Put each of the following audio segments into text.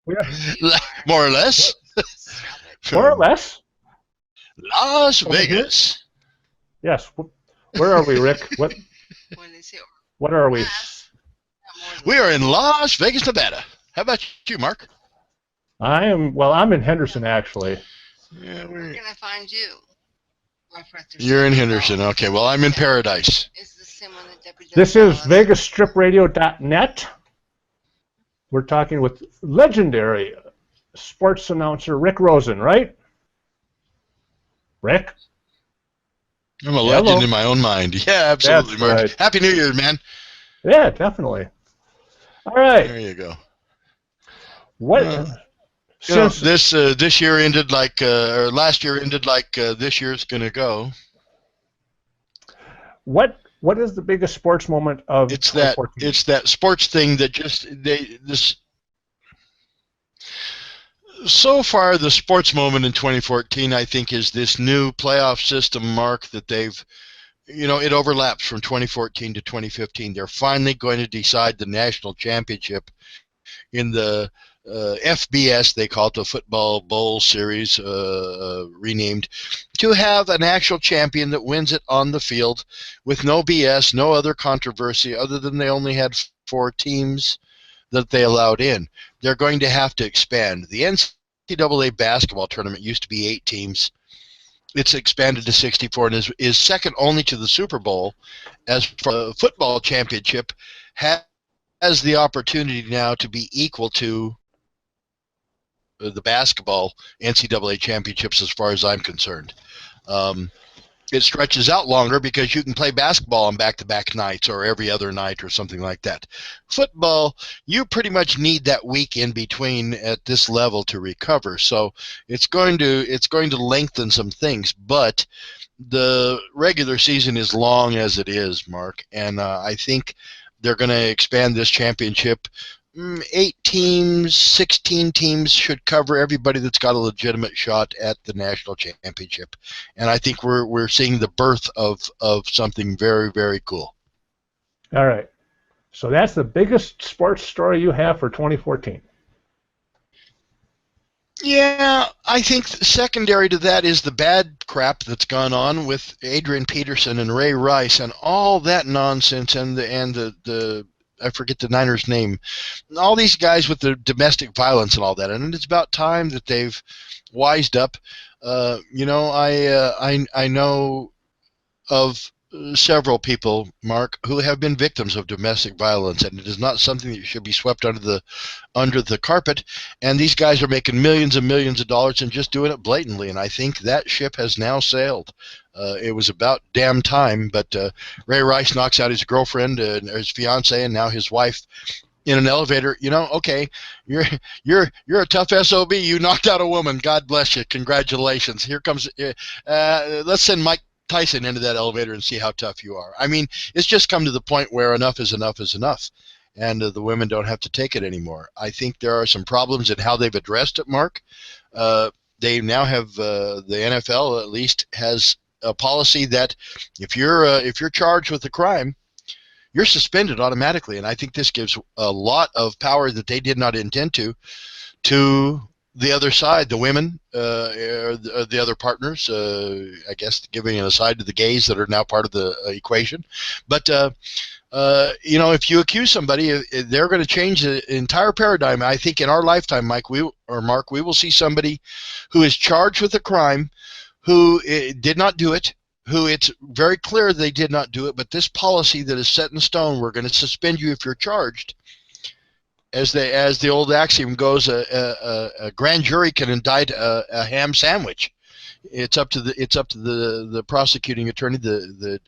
We are, More or less. more or From less Las over here. Vegas. Yes. Where are we, Rick? What are we? We are in Las Vegas, Nevada. How about you, Mark? I'm in Henderson, actually. Yeah, we're gonna find you. You're in Henderson. Okay, well, I'm in Paradise. This is VegasStripRadio.net. We're talking with legendary sports announcer Rick Rosen, right? Rick? I'm a legend Hello. in my own mind. Yeah, absolutely, That's Mark. right. Happy New Year, man. Yeah, definitely. All right. There you go. What since This year ended like, or last year ended like this year's gonna go. what is the biggest sports moment of It's that 2014? it's that sports thing that just this. So far, the sports moment in 2014, I think, is this new playoff system, Mark, that they've, it overlaps from 2014 to 2015. They're finally going to decide the national championship in the FBS, they call it the Football Bowl Series, renamed, to have an actual champion that wins it on the field with no BS, no other controversy, other than they only had 4 teams that they allowed in. They're going to have to expand. The NCAA basketball tournament used to be 8 teams. It's expanded to 64 and is second only to the Super Bowl. As for the football championship, has the opportunity now to be equal to the basketball NCAA championships, as far as I'm concerned. Um, it stretches out longer because you can play basketball on back-to-back nights or every other night or something like that. Football, you pretty much need that week in between at this level to recover. So it's going to lengthen some things, but the regular season is long as it is, Mark, and I think they're going to expand this championship. 8 teams, 16 teams should cover everybody that's got a legitimate shot at the national championship, and I think we're seeing the birth of something very, very cool. All right. So that's the biggest sports story you have for 2014. Yeah, I think secondary to that is the bad crap that's gone on with Adrian Peterson and Ray Rice and all that nonsense, and the I forget the Niners' name, all these guys with the domestic violence and all that, and it's about time that they've wised up. I know of several people, Mark, who have been victims of domestic violence, and it is not something that should be swept under the carpet. And these guys are making millions and millions of dollars and just doing it blatantly. And I think that ship has now sailed. It was about damn time. But Ray Rice knocks out his girlfriend, his fiance, and now his wife in an elevator. Okay, you're a tough SOB. You knocked out a woman. God bless you. Congratulations. Here comes. Let's send Mike Tyson into that elevator and see how tough you are. I mean, it's just come to the point where enough is enough is enough, and the women don't have to take it anymore. I think there are some problems in how they've addressed it, Mark. They now have the NFL at least has a policy that if you're charged with a crime, you're suspended automatically, and I think this gives a lot of power that they did not intend to the other side, the women, or the other partners, I guess giving an aside to the gays that are now part of the equation. But, if you accuse somebody, they're going to change the entire paradigm. I think in our lifetime, Mark, we will see somebody who is charged with a crime, who did not do it, who it's very clear they did not do it, but this policy that is set in stone, we're going to suspend you if you're charged. As the old axiom goes, a grand jury can indict a ham sandwich. It's up to the prosecuting attorney, the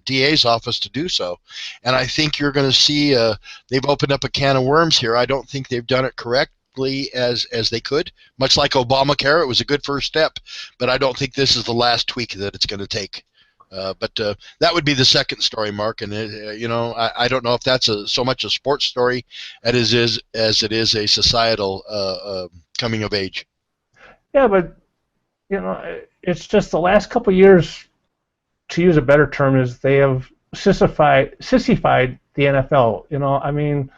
DA's office, to do so. And I think you're going to see they've opened up a can of worms here. I don't think they've done it correctly as they could. Much like Obamacare, it was a good first step, but I don't think this is the last tweak that it's going to take. But that would be the second story, Mark. And I don't know if that's so much a sports story as it is a societal coming of age. Yeah, but it's just the last couple of years, to use a better term, is they have sissified the NFL. I mean,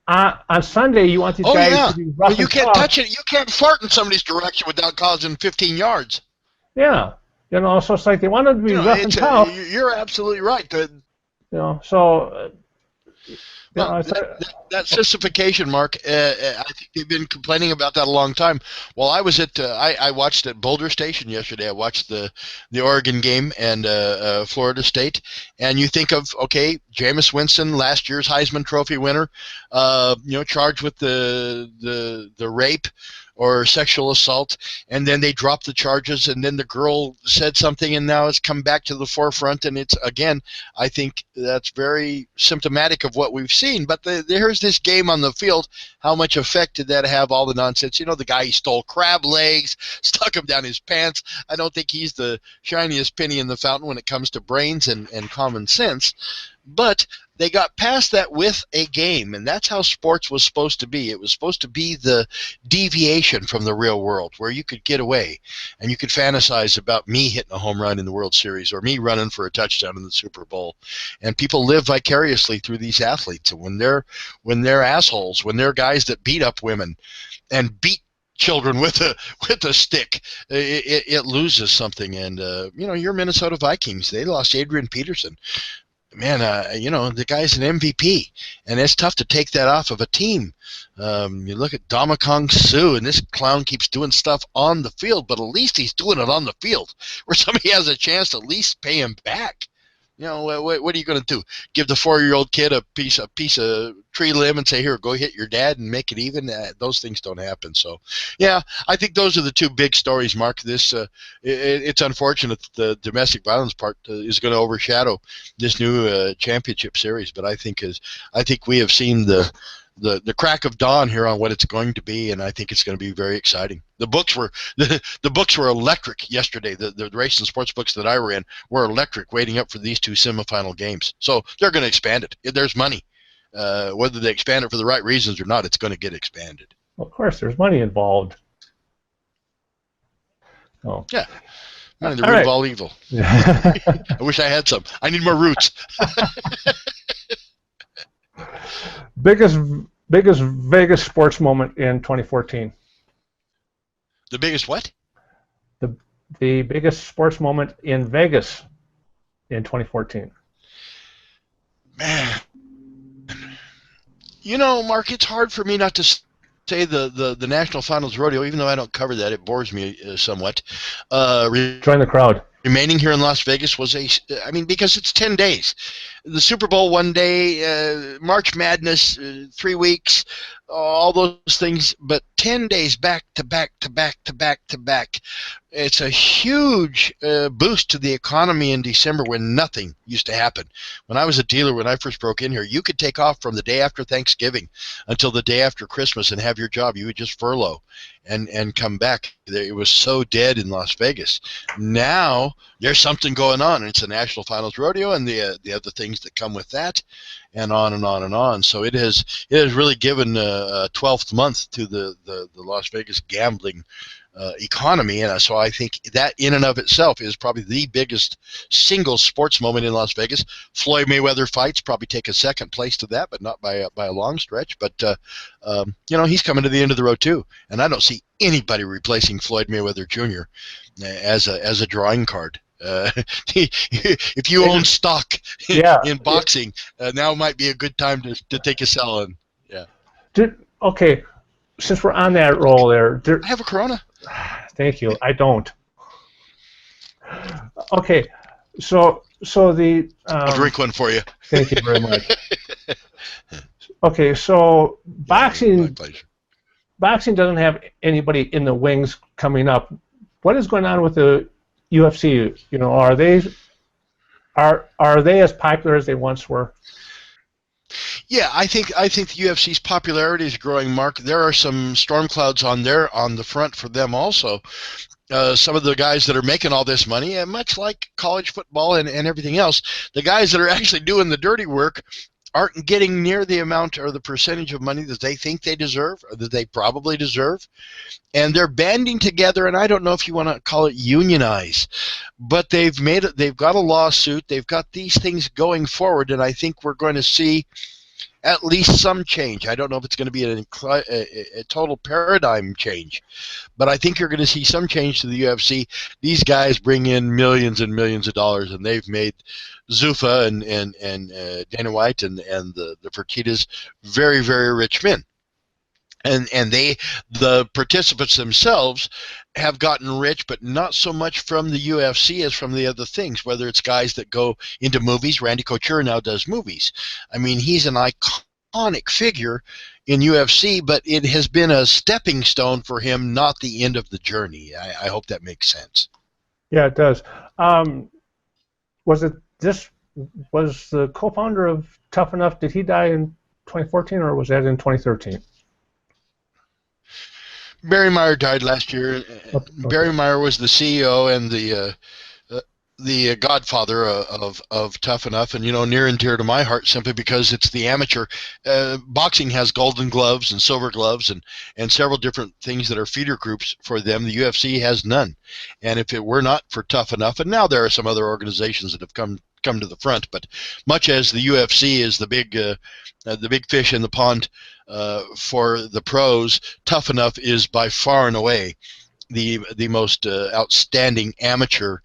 On Sunday, you want these Oh guys yeah. to be Well, rough you and can't tough. touch it. You can't fart in somebody's direction without causing 15 yards. Yeah. So it's like they want them to be rough and tough. You're absolutely right. So Well, it's that sissification, Mark, I think they've been complaining about that a long time. Well, I was at I watched at Boulder Station yesterday. I watched the Oregon game and Florida State, and you think of, okay, Jameis Winston, last year's Heisman Trophy winner, charged with the rape or sexual assault, and then they dropped the charges, and then the girl said something, and now it's come back to the forefront, and it's, again, I think that's very symptomatic of what we've seen. But here's this game on the field. How much effect did that have, all the nonsense? The guy, he stole crab legs, stuck them down his pants. I don't think he's the shiniest penny in the fountain when it comes to brains and common sense. But they got past that with a game, and that's how sports was supposed to be. It was supposed to be the deviation from the real world, where you could get away and you could fantasize about me hitting a home run in the World Series or me running for a touchdown in the Super Bowl. And people live vicariously through these athletes. And when they're assholes, when they're guys that beat up women and beat children with a stick, it loses something. And your Minnesota Vikings, they lost Adrian Peterson. Man, the guy's an MVP, and it's tough to take that off of a team. You look at Domikong Su, and this clown keeps doing stuff on the field, but at least he's doing it on the field, where somebody has a chance to at least pay him back. What are you going to do? Give the 4-year-old kid a piece of tree limb and say, "Here, go hit your dad and make it even"? Those things don't happen. So, yeah, I think those are the two big stories, Mark. It's unfortunate that the domestic violence part is going to overshadow this new championship series. But I think we have seen the crack of dawn here on what it's going to be, and I think it's going to be very exciting. The books were electric yesterday. The race and sports books that I ran were electric, waiting up for these two semifinal games. So they're going to expand it. There's money. Whether they expand it for the right reasons or not, it's going to get expanded. of course, there's money involved. Oh. Yeah. Money, the root of all evil. I wish I had some. I need more roots. Biggest Vegas sports moment in 2014. The biggest what? The biggest sports moment in Vegas in 2014. Man, Mark, it's hard for me not to say the National Finals Rodeo, even though I don't cover that. It bores me somewhat. Join the crowd. Remaining here in Las Vegas was because it's 10 days. The Super Bowl 1 day, March Madness 3 weeks, all those things, but 10 days back to back to back to back to back. It's a huge boost to the economy in December when nothing used to happen. When I was a dealer, when I first broke in here, you could take off from the day after Thanksgiving until the day after Christmas and have your job. You would just furlough and come back. It was so dead in Las Vegas. Now there's something going on, and it's a National Finals Rodeo and the other things that come with that, and on and on and on. So it has really given a 12th month to the Las Vegas gambling economy, and so I think that in and of itself is probably the biggest single sports moment in Las Vegas. Floyd Mayweather fights probably take a second place to that, but not by a long stretch. But he's coming to the end of the road too, and I don't see anybody replacing Floyd Mayweather Jr. as a drawing card. If you own stock in boxing, now might be a good time to take a sell in. Yeah. Okay, since we're on that roll there, I have a Corona. Thank you. I don't. Okay, so the I'll drink one for you. Thank you very much. Okay, so boxing doesn't have anybody in the wings coming up. What is going on with the UFC? Are they as popular as they once were? Yeah, I think the UFC's popularity is growing, Mark. There are some storm clouds on the front for them also. Some of the guys that are making all this money, and much like college football and everything else, the guys that are actually doing the dirty work aren't getting near the amount or the percentage of money that they think they deserve or that they probably deserve. And they're banding together, and I don't know if you want to call it unionize, but they've got a lawsuit, they've got these things going forward, and I think we're going to see, at least some change. I don't know if it's going to be a total paradigm change, but I think you're going to see some change to the UFC. These guys bring in millions and millions of dollars, and they've made Zuffa and Dana White and the Fertittas very, very rich men. And the participants themselves have gotten rich, but not so much from the UFC as from the other things, whether it's guys that go into movies. Randy Couture now does movies. I mean, he's an iconic figure in UFC, but it has been a stepping stone for him, not the end of the journey. I hope that makes sense. Yeah, it does. Was the co-founder of Tough Enough, did he die in 2014 or was that in 2013? Barry Meyer died last year. Okay. Barry Meyer was the CEO and the godfather of Tough Enough, and near and dear to my heart, simply because it's the amateur. Boxing has golden gloves and silver gloves and several different things that are feeder groups for them. The UFC has none, and if it were not for Tough Enough, and now there are some other organizations that have come to the front, but much as the UFC is the big fish in the pond for the pros, Tough Enough is by far and away the most outstanding amateur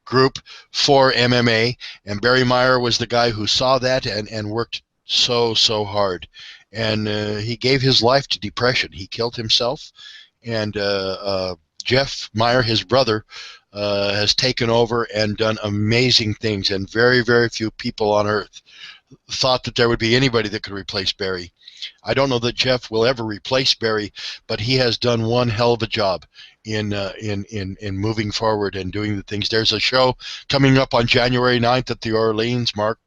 group for MMA, and Barry Meyer was the guy who saw that and worked so hard, and he gave his life to depression. He killed himself, and Jeff Meyer, his brother, has taken over and done amazing things, and very, very few people on earth thought that there would be anybody that could replace Barry. I don't know that Jeff will ever replace Barry, but he has done one hell of a job in moving forward and doing the things. There's a show coming up on January 9th at the Orleans, Mark,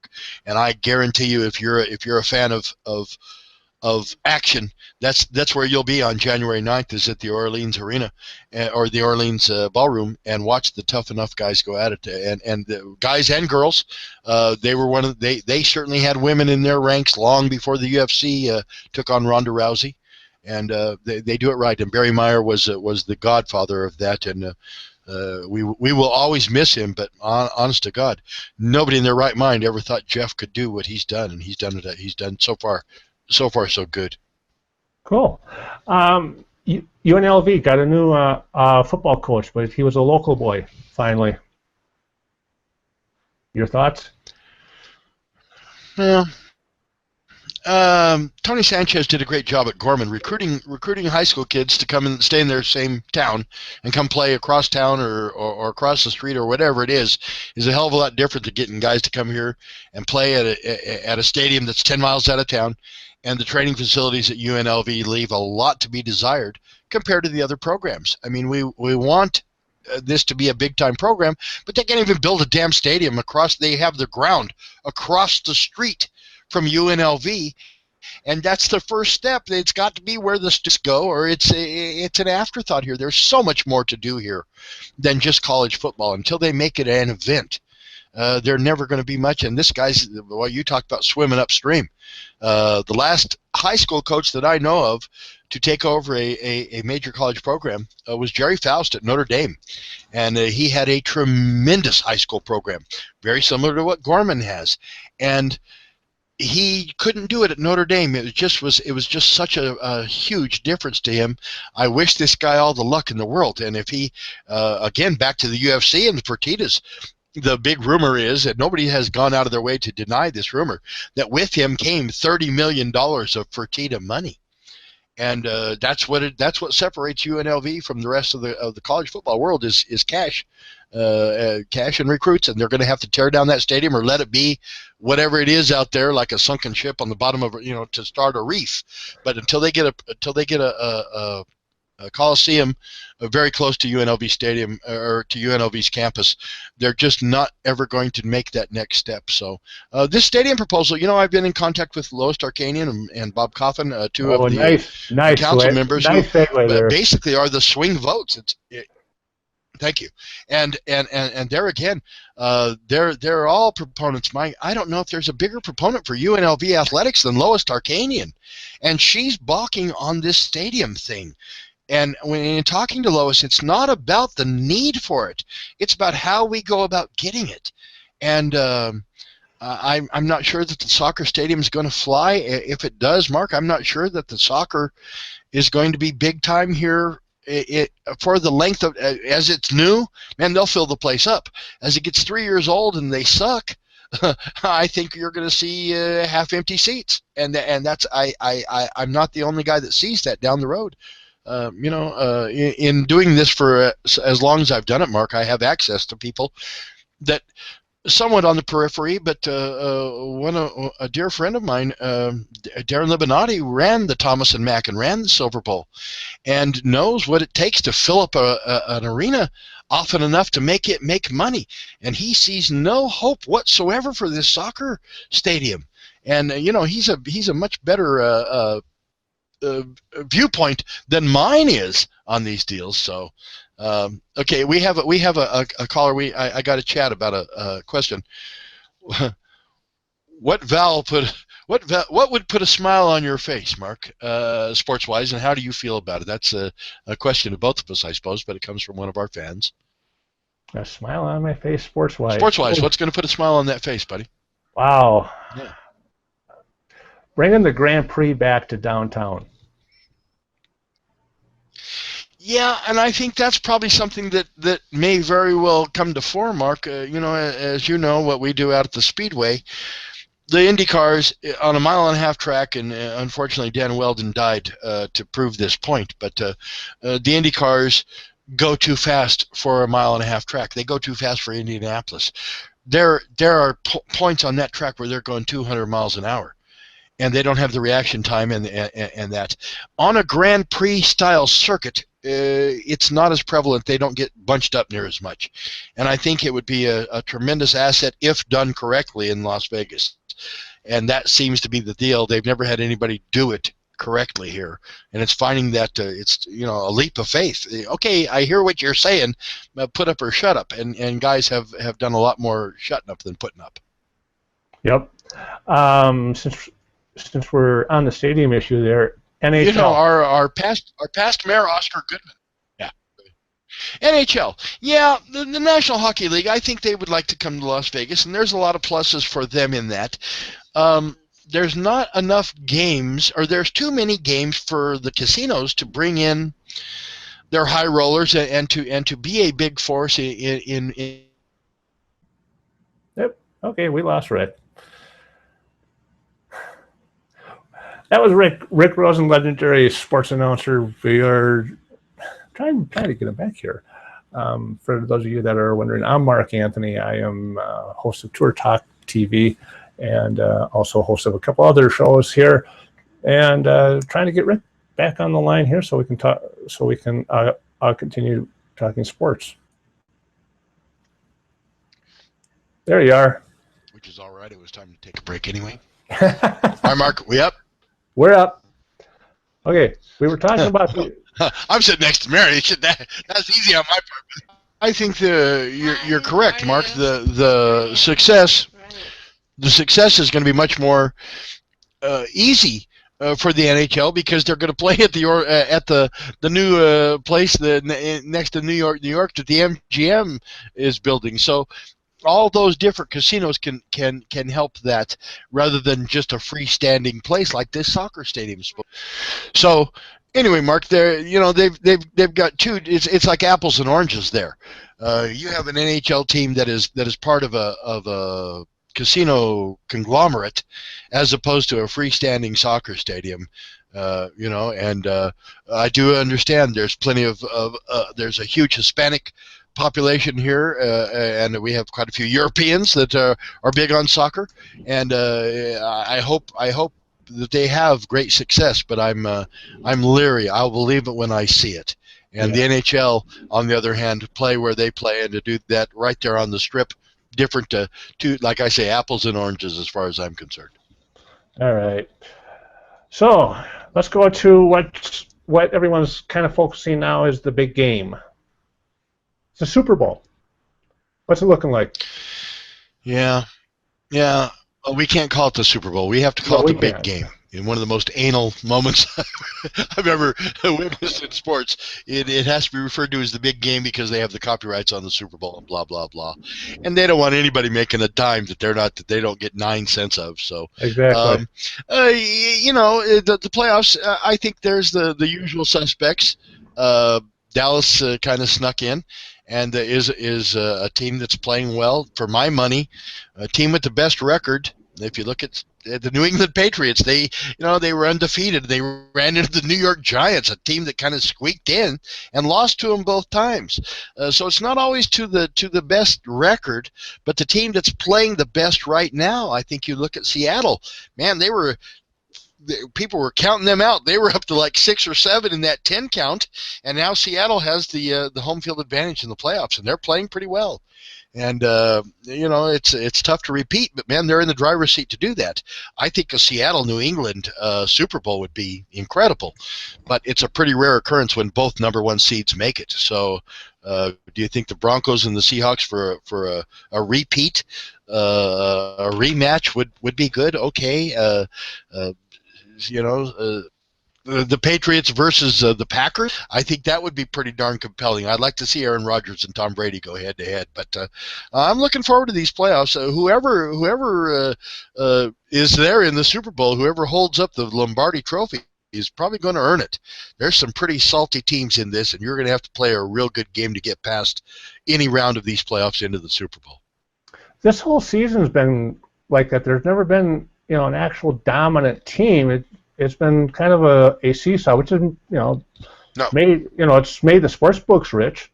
and I guarantee you, if you're a fan of action, that's where you'll be on January 9th, is at the Orleans Arena or the Orleans Ballroom, and watch the Tough Enough guys go at it, and the guys and girls. They certainly had women in their ranks long before the UFC took on Ronda Rousey, and they do it right. And Barry Meyer was the godfather of that, and we will always miss him. But honest to God, nobody in their right mind ever thought Jeff could do what he's done, and he's done it. He's done so far so good. Cool. UNLV got a new football coach, but he was a local boy, finally. Your thoughts? Well, Tony Sanchez did a great job at Gorman recruiting high school kids to come and stay in their same town and come play across town or across the street or whatever it is a hell of a lot different than getting guys to come here and play at a stadium that's 10 miles out of town. And the training facilities at UNLV leave a lot to be desired compared to the other programs. I mean, we want this to be a big-time program, but they can't even build a damn stadium they have the ground across the street from UNLV, and that's the first step. It's got to be where the students go, or it's an afterthought here. There's so much more to do here than just college football. Until they make it an event, they're never going to be much. And this guy's, well, you talked about swimming upstream. The last high school coach that I know of to take over a major college program was Jerry Faust at Notre Dame. And he had a tremendous high school program, very similar to what Gorman has. And he couldn't do it at Notre Dame. It was just such a huge difference to him. I wish this guy all the luck in the world. And if he, again, back to the UFC and the Fertittas, the big rumor is, and nobody has gone out of their way to deny this rumor, that with him came $30 million of Fertitta money, and that's what separates UNLV from the rest of the college football world is cash, cash and recruits, and they're going to have to tear down that stadium or let it be whatever it is out there, like a sunken ship on the bottom of to start a reef. But until they get a Coliseum very close to UNLV Stadium or to UNLV's campus, they're just not ever going to make that next step. So this stadium proposal, I've been in contact with Lois Tarkanian and Bob Coffin, two of the council members who basically are the swing votes. Thank you. And there again, they're all proponents. I don't know if there's a bigger proponent for UNLV athletics than Lois Tarkanian, and she's balking on this stadium thing. And when you're talking to Lois, it's not about the need for it. It's about how we go about getting it. And I'm not sure that the soccer stadium is going to fly. If it does, Mark, I'm not sure that the soccer is going to be big time here. For the length of as it's new, man, they'll fill the place up. As it gets 3 years old and they suck, I think you're going to see half empty seats, and that's I'm not the only guy that sees that down the road. In doing this for as long as I've done it, Mark, I have access to people that somewhat on the periphery, but a dear friend of mine, Darren Libinati, ran the Thomas and Mack and ran the Silver Bowl, and knows what it takes to fill up an arena often enough to make money. And he sees no hope whatsoever for this soccer stadium. And he's a much better viewpoint than mine is on these deals. So. Okay, we have a caller. I got a chat about a question. What would put a smile on your face, Mark, sports wise, and how do you feel about it? That's a question to both of us, I suppose, but it comes from one of our fans. A smile on my face, sports wise. Sports wise, what's going to put a smile on that face, buddy? Wow. Yeah. Bringing the Grand Prix back to downtown. Yeah, and I think that's probably something that may very well come to fore, Mark. As you know, what we do out at the Speedway, the Indy cars on a mile-and-a-half track, and unfortunately Dan Weldon died to prove this point, but the Indy cars go too fast for a mile-and-a-half track. They go too fast for Indianapolis. There are points on that track where they're going 200 miles an hour, and they don't have the reaction time and that. On a Grand Prix style circuit, it's not as prevalent. They don't get bunched up near as much, and I think it would be a tremendous asset if done correctly in Las Vegas, and that seems to be the deal. They've never had anybody do it correctly here, and it's finding that it's a leap of faith. Okay, I hear what you're saying, put up or shut up, and guys have done a lot more shutting up than putting up. Yep. Since we're on the stadium issue there, NHL. Our past mayor, Oscar Goodman. Yeah. NHL. Yeah, the National Hockey League, I think they would like to come to Las Vegas, and there's a lot of pluses for them in that. There's not enough games, or there's too many games for the casinos to bring in their high rollers and to be a big force in. Yep. Okay, we lost Rick. That was Rick Rosen, legendary sports announcer. We are trying to get him back here. For those of you that are wondering, I'm Mark Anthony. I am host of Tour Talk TV and also host of a couple other shows here, and trying to get Rick back on the line here so we can talk. So we can continue talking sports. There you are. Which is all right. It was time to take a break anyway. All right, Mark, we up? We're up. Okay, we were talking about I'm sitting next to Mary. That's easy on my part. I think you're correct, Mark. The success is going to be much more easy for the NHL because they're going to play at the new place next to New York that the MGM is building. So all those different casinos can help that rather than just a freestanding place like this soccer stadium. So anyway, Mark, they've got two. It's like apples and oranges there. You have an NHL team that is part of a casino conglomerate as opposed to a freestanding soccer stadium. And I do understand there's plenty of there's a huge Hispanic population here, and we have quite a few Europeans that are big on soccer, and I hope that they have great success. But I'm leery. I'll believe it when I see it. And the NHL, on the other hand, play where they play, and to do that right there on the strip, different to like I say, apples and oranges as far as I'm concerned. All right. So let's go to what everyone's kind of focusing now is the big game. It's the Super Bowl. What's it looking like? Yeah. Well, we can't call it the Super Bowl. We have to call it the big game. in one of the most anal moments I've ever witnessed in sports. It has to be referred to as the big game because they have the copyrights on the Super Bowl and blah blah blah, and they don't want anybody making a dime that they don't get 9 cents of. So exactly. the playoffs. I think there's the usual suspects. Dallas kind of snuck in, and is a team that's playing well for my money. A team with the best record. If you look at the New England Patriots, they were undefeated. They ran into the New York Giants, a team that kind of squeaked in and lost to them both times. So it's not always to the best record, but the team that's playing the best right now. I think you look at Seattle. Man, people were counting them out. They were up to like 6 or 7 in that 10 count, and now Seattle has the home field advantage in the playoffs, and they're playing pretty well. And it's tough to repeat, but man, they're in the driver's seat to do that. I think a Seattle New England Super Bowl would be incredible, but it's a pretty rare occurrence when both number 1 seeds make it. So, do you think the Broncos and the Seahawks for a repeat, a rematch would be good? Okay, the Patriots versus the Packers, I think that would be pretty darn compelling. I'd like to see Aaron Rodgers and Tom Brady go head to head, but I'm looking forward to these playoffs. Whoever is there in the Super Bowl, whoever holds up the Lombardi Trophy, is probably going to earn it. There's some pretty salty teams in this, and you're going to have to play a real good game to get past any round of these playoffs into the Super Bowl. This whole season's been like that. There's never been an actual dominant team. It's been kind of a seesaw, which is made it's made the sports books rich.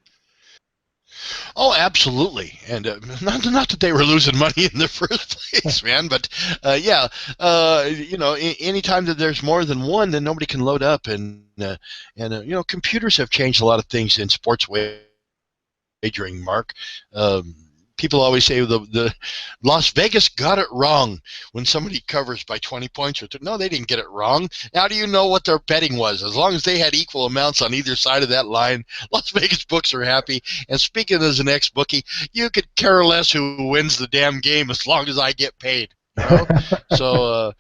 Oh, absolutely, and not that they were losing money in the first place, man. But anytime that there's more than one, then nobody can load up, and computers have changed a lot of things in sports wagering, Mark. People always say the Las Vegas got it wrong when somebody covers by 20 points. No, they didn't get it wrong. How do you know what their betting was? As long as they had equal amounts on either side of that line, Las Vegas books are happy. And speaking as an ex-bookie, you could care less who wins the damn game as long as I get paid. So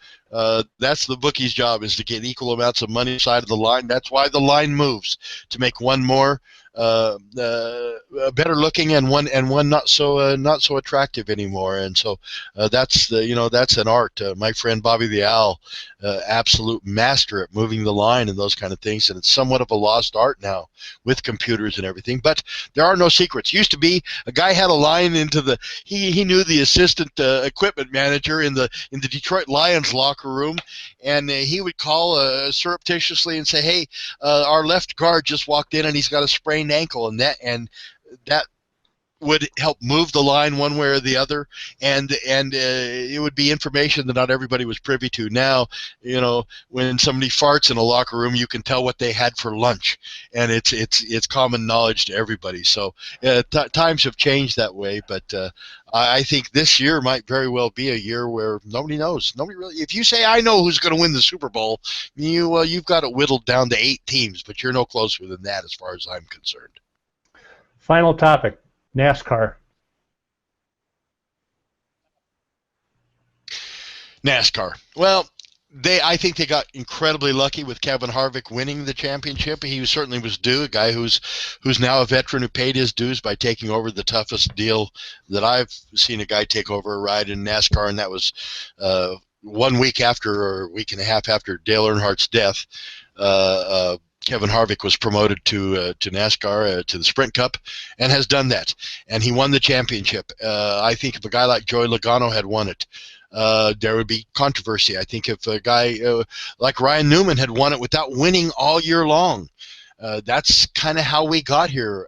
that's the bookie's job, is to get equal amounts of money side of the line. That's why the line moves, to make one more better looking and one not so attractive anymore. And so that's an art. My friend Bobby the Owl, absolute master at moving the line and those kind of things, and it's somewhat of a lost art now with computers and everything. But there are no secrets. Used to be a guy had a line into he knew the assistant equipment manager in the Detroit Lions locker room, and he would call surreptitiously and say, hey, our left guard just walked in and he's got a sprained ankle, and that would help move the line one way or the other, and it would be information that not everybody was privy to. Now, when somebody farts in a locker room, you can tell what they had for lunch, and it's common knowledge to everybody. So times have changed that way, but I think this year might very well be a year where nobody knows. Nobody really. If you say I know who's going to win the Super Bowl, you've got it whittled down to 8 teams, but you're no closer than that as far as I'm concerned. Final topic. NASCAR. Well, I think they got incredibly lucky with Kevin Harvick winning the championship. He certainly was due. A guy who's now a veteran who paid his dues by taking over the toughest deal that I've seen a guy take over a ride in NASCAR, and that was 1 week after, or a week and a half after Dale Earnhardt's death. Kevin Harvick was promoted to NASCAR, to the Sprint Cup, and has done that. And he won the championship. I think if a guy like Joey Logano had won it, there would be controversy. I think if a guy like Ryan Newman had won it without winning all year long, that's kind of how we got here.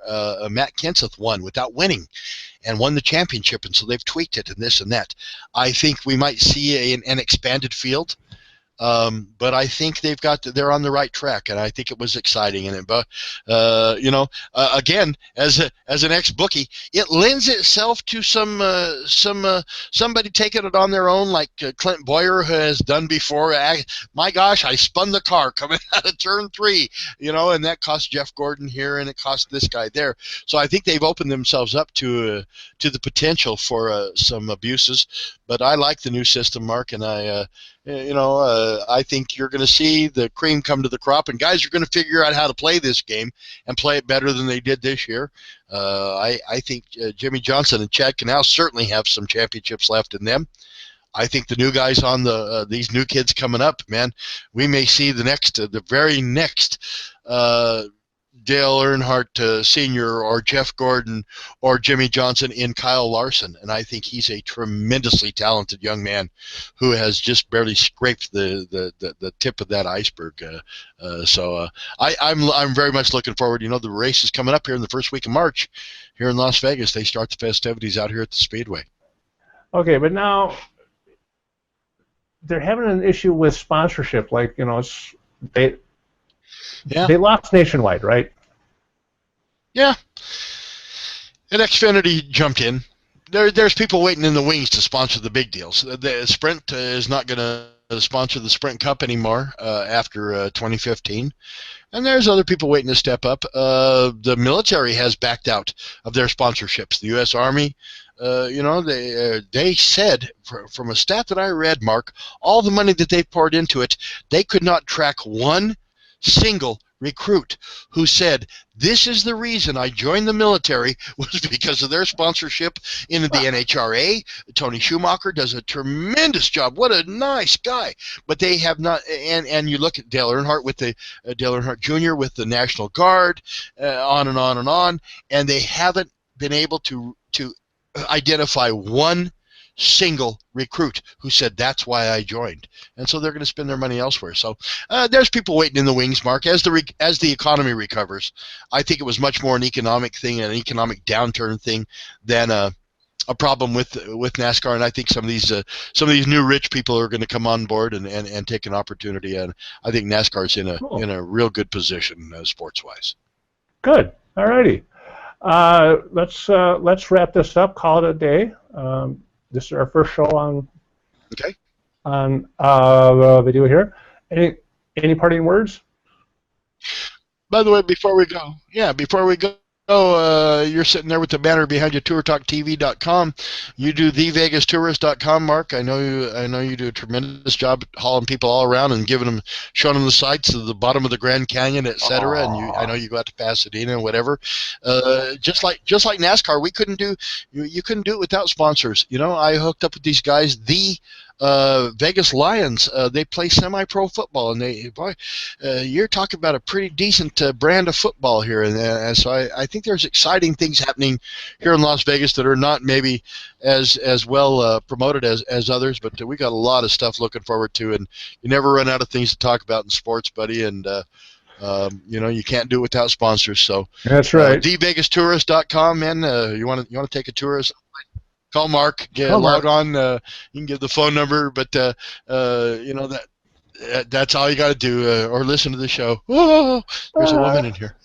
Matt Kenseth won without winning and won the championship, and so they've tweaked it and this and that. I think we might see an expanded field. But I think they're on the right track, and I think it was exciting. And again, as an ex-bookie, it lends itself to somebody taking it on their own, like Clint Boyer has done before. My gosh, I spun the car coming out of turn 3, and that cost Jeff Gordon here, and it cost this guy there. So I think they've opened themselves up to the potential for some abuses. But I like the new system, Mark, and I think you're going to see the cream come to the crop, and guys are going to figure out how to play this game and play it better than they did this year. I think Jimmy Johnson and Chad Canal certainly have some championships left in them. I think the new guys on these new kids coming up, man, we may see the very next Dale Earnhardt Sr. or Jeff Gordon or Jimmy Johnson in Kyle Larson. And I think he's a tremendously talented young man who has just barely scraped the tip of that iceberg. I'm very much looking forward. The race is coming up here in the first week of March here in Las Vegas. They start the festivities out here at the Speedway. Okay, but now they're having an issue with sponsorship. Like, they lost Nationwide, right? Yeah. And Xfinity jumped in. There's people waiting in the wings to sponsor the big deals. The Sprint is not going to sponsor the Sprint Cup anymore after 2015. And there's other people waiting to step up. The military has backed out of their sponsorships. The U.S. Army, they said, from a stat that I read, Mark, all the money that they poured into it, they could not track one single recruit who said, this is the reason I joined the military, was because of their sponsorship in the NHRA. Tony Schumacher does a tremendous job. What a nice guy. But they have not, and you look at Dale Earnhardt with the Dale Earnhardt Jr. with the National Guard, on and on and on, and they haven't been able to identify one single recruit who said, that's why I joined. And so they're going to spend their money elsewhere. So there's people waiting in the wings, Mark. As the economy recovers, I think it was much more an economic thing, an economic downturn thing, than a problem with NASCAR. And I think some of these new rich people are going to come on board and take an opportunity. And I think NASCAR's in a real good position sports wise. Good. All righty. Let's wrap this up. Call it a day. This is our first show on video here. Any parting words? By the way, before we go, you're sitting there with the banner behind you, TourTalkTV.com. You do TheVegasTourist.com, Mark. I know you do a tremendous job hauling people all around and showing them the sights to the bottom of the Grand Canyon, etc. And I know you go out to Pasadena and whatever. Just like NASCAR, you couldn't do it without sponsors. I hooked up with these guys. The Vegas Lions, they play semi-pro football, and you're talking about a pretty decent brand of football here, and so I think there's exciting things happening here in Las Vegas that are not maybe as well promoted as others, but we got a lot of stuff looking forward to, and you never run out of things to talk about in sports, buddy, and you can't do it without sponsors. So that's right. TheVegasTourist.com, man. You want to take a tour? Call Mark. Log on. You can give the phone number, but that's all you got to do, or listen to the show. Oh, there's a woman in here.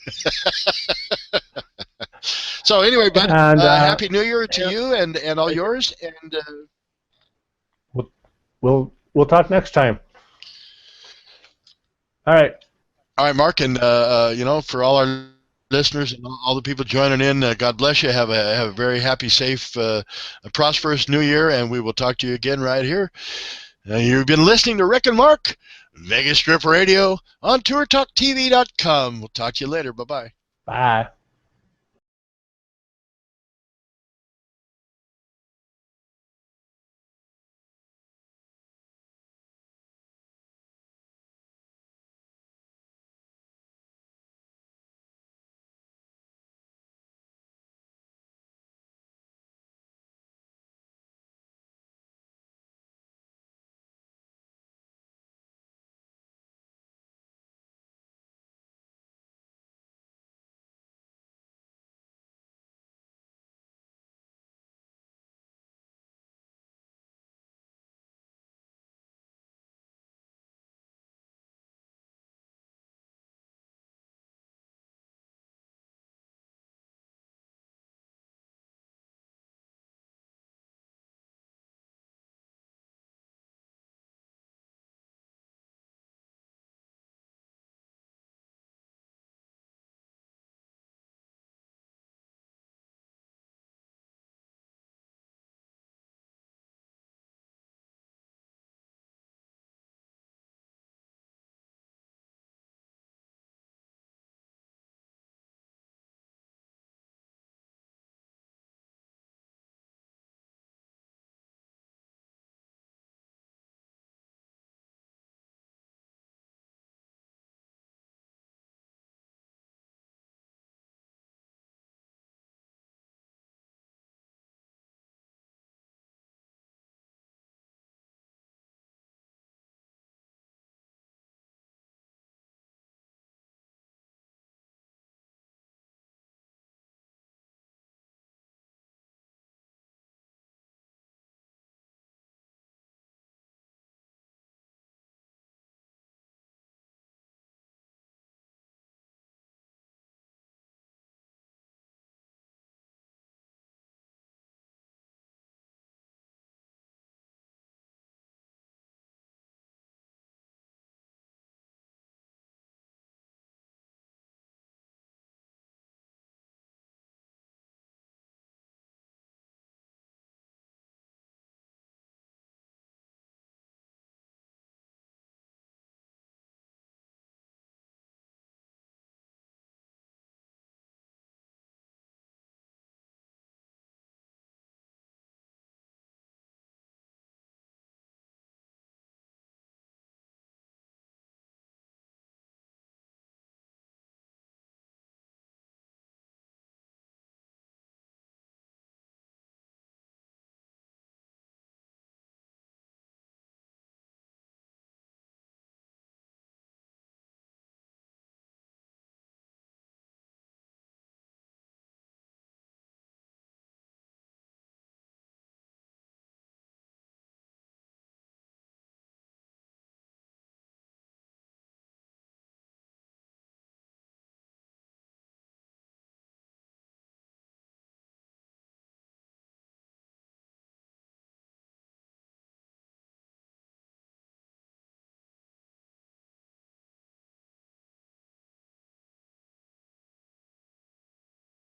So anyway, bud, Happy New Year to you and all yours, and we'll talk next time. All right, Mark, and for all our listeners and all the people joining in, God bless you. Have a very happy, safe, prosperous New Year, and we will talk to you again right here. You've been listening to Rick and Mark, Vegas Strip Radio on TourTalkTV.com. We'll talk to you later. Bye-bye. Bye.